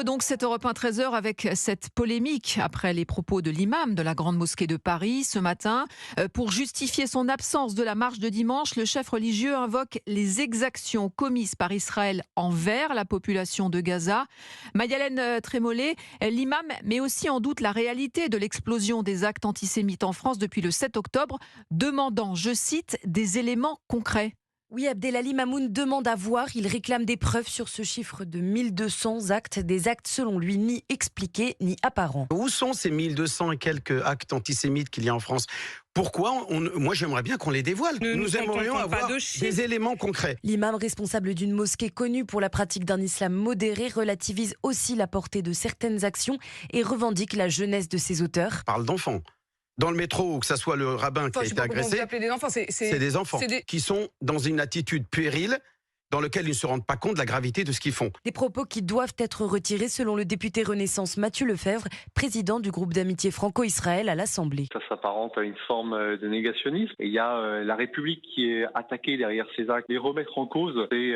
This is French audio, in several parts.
Donc, cette Europe 1 13h avec cette polémique après les propos de l'imam de la Grande Mosquée de Paris ce matin. Pour justifier son absence de la marche de dimanche, le chef religieux invoque les exactions commises par Israël envers la population de Gaza. Mayalène Trémollet, l'imam met aussi en doute la réalité de l'explosion des actes antisémites en France depuis le 7 octobre, demandant, je cite, des éléments concrets. Oui, Abdelali Mamoun demande à voir. Il réclame des preuves sur ce chiffre de 1200 actes, des actes selon lui ni expliqués ni apparents. Où sont ces 1200 et quelques actes antisémites qu'il y a en France? Pourquoi Moi, j'aimerais bien qu'on les dévoile. Nous aimerions avoir des éléments concrets. L'imam responsable d'une mosquée connue pour la pratique d'un islam modéré relativise aussi la portée de certaines actions et revendique la jeunesse de ses auteurs. On parle d'enfants. Dans le métro, que ce soit le rabbin qui a été agressé, c'est des enfants qui sont dans une attitude puérile dans laquelle ils ne se rendent pas compte de la gravité de ce qu'ils font. Des propos qui doivent être retirés selon le député Renaissance Mathieu Lefebvre, président du groupe d'amitié franco-israël à l'Assemblée. Ça s'apparente à une forme de négationnisme. Et il y a la République qui est attaquée derrière ces actes. Les remettre en cause, c'est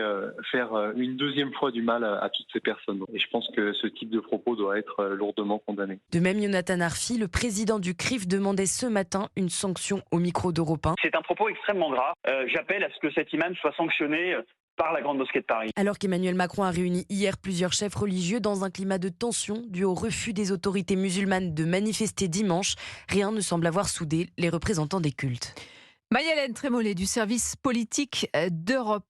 faire une deuxième fois du mal à toutes ces personnes. Et je pense que ce type de propos doit être lourdement condamné. De même, Jonathan Arfi, le président du CRIF, demandait ce matin une sanction au micro d'Europe 1. C'est un propos extrêmement grave. J'appelle à ce que cet imam soit sanctionné par la Grande Mosquée de Paris. Alors qu'Emmanuel Macron a réuni hier plusieurs chefs religieux dans un climat de tension dû au refus des autorités musulmanes de manifester dimanche, rien ne semble avoir soudé les représentants des cultes. Mayalène Trémollet du service politique d'Europe 1.